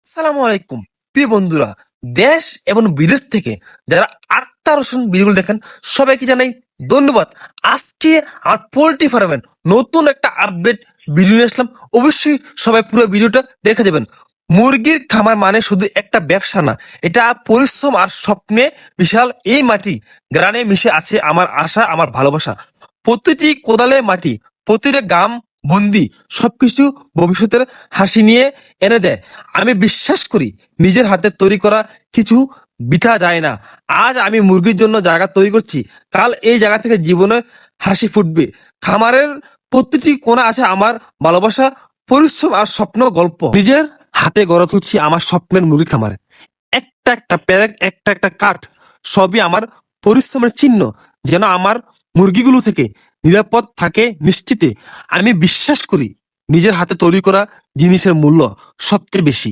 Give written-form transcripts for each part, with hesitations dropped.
আসসালামু আলাইকুম প্রিয় বন্ধুরা, দেশ এবং বিদেশ থেকে যারা আক্তার হোসেন ভিডিওগুলো দেখেন সবাইকে জানাই ধন্যবাদ। আজকে আর পোল্ট্রি ফার্মের নতুন একটা আপডেট ভিডিও নিয়ে আসলাম। অবশ্যই সবাই পুরো ভিডিওটা দেখে যাবেন। মুরগির খামার মানে শুধু একটা ব্যবসা না, এটা পরিশ্রম আর স্বপ্নে বিশাল। এই মাটি গ্রানে মিশে আছে আমার আশা, আমার ভালোবাসা। প্রতিটি কোদালে মাটি, প্রতিটা গাম বন্দি, সবকিছু ভবিষ্যতের হাসি নিয়ে এনে দেয়। আমি বিশ্বাস করি নিজের হাতে তৈরি করা কিছু বৃথা যায় না। আজ আমি মুরগির জন্য জায়গা তৈরি করছি, কাল এই জায়গা থেকে জীবনের হাসি ফুটবে। খামারের প্রতিটি কোণা আছে আমার ভালোবাসা, পরিশ্রম আর স্বপ্ন গল্প। নিজের হাতে গড়ে তুলছি আমার স্বপ্নের মুরগি খামার। একটা একটা প্যারেক, একটা একটা কাঠ, সবই আমার পরিশ্রমের চিহ্ন, যেন আমার মুরগিগুলো থেকে নিরাপদ থাকে নিশ্চিতে। আমি বিশ্বাস করি নিজের হাতে তৈরি করা জিনিসের মূল্য সবচেয়ে বেশি।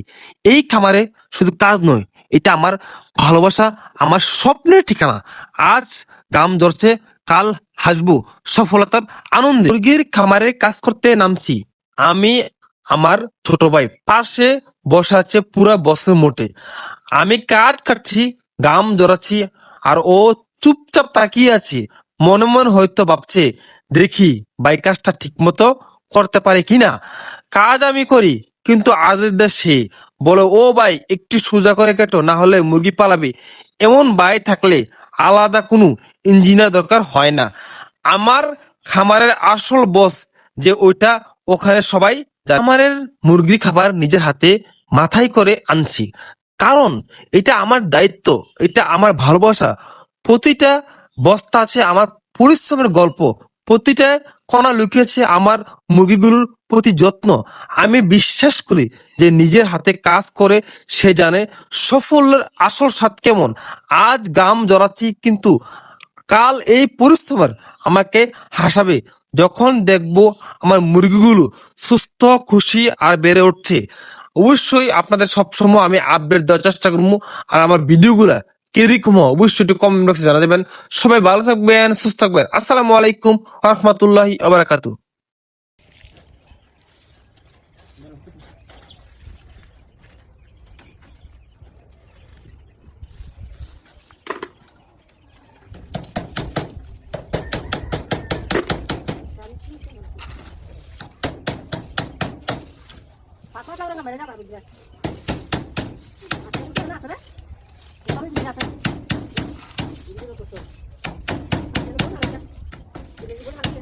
এই খামারে শুধু কাজ নয়, এটা আমার ভালোবাসা, আমার স্বপ্নের ঠিকানা। আজ গাম ধরছে, কাল হাসবো সফলতার আনন্দে। মুরগির খামারে কাজ করতে নামছি আমি, আমার ছোট ভাই পাশে বসে আছে পুরা বছর মোটে। আমি কাঠ কাটছি, গাম জড়াচ্ছি, আর ও চুপচাপ তাকিয়ে আছে। মনে মনে হয়তো ভাবছে, দেখি ভাই কাজটা ঠিক মতো করতে পারে কিনা। কাজ আমি করি, কিন্তু আদেশ দেয় সে। বলে, ও ভাই একটু সোজা করে কেটো, না হলে মুরগি পালাবে। এমন ভাই থাকলে আলাদা কোনো ইঞ্জিনিয়ার দরকার হয় না। আমার খামারের আসল বস যে ওইটা, ওখানে সবাই জানে। খামারের মুরগি খাবার নিজের হাতে মাথায় করে আনছি, কারণ এটা আমার দায়িত্ব, এটা আমার ভালোবাসা। প্রতিটা বস্তা আছে আমার পরিশ্রমের গল্প, প্রতিটা কণা লুকিয়েছে আমার মুরগিগুলোর প্রতি যত্ন। আমি বিশ্বাস করি যে নিজের হাতে কাজ করে সে জানে সাফল্যের আসল স্বাদ কেমন। আজ গাম জড়াচ্ছি, কিন্তু কাল এই পরিশ্রমের আমাকে হাসাবে, যখন দেখবো আমার মুরগিগুলো সুস্থ, খুশি আর বেড়ে উঠছে। অবশ্যই আপনাদের সবসময় আমি আপডেট দেওয়ার চেষ্টা করবো। আর আমার ভিডিওগুলা কিরকম অবশ্যই একটু কমেন্ট বক্সে জানা দেবেন। সবাই ভালো থাকবেন, সুস্থ থাকবেন। আসসালামু আলাইকুম ওয়া রাহমাতুল্লাহি ওয়া বারাকাতুহু। Pasal orang nggak ada apa gitu. Itu kenapa deh? Kami bisa apa? Ini lo tuh. Ini pun ada. Ini pun ada.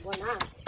Buat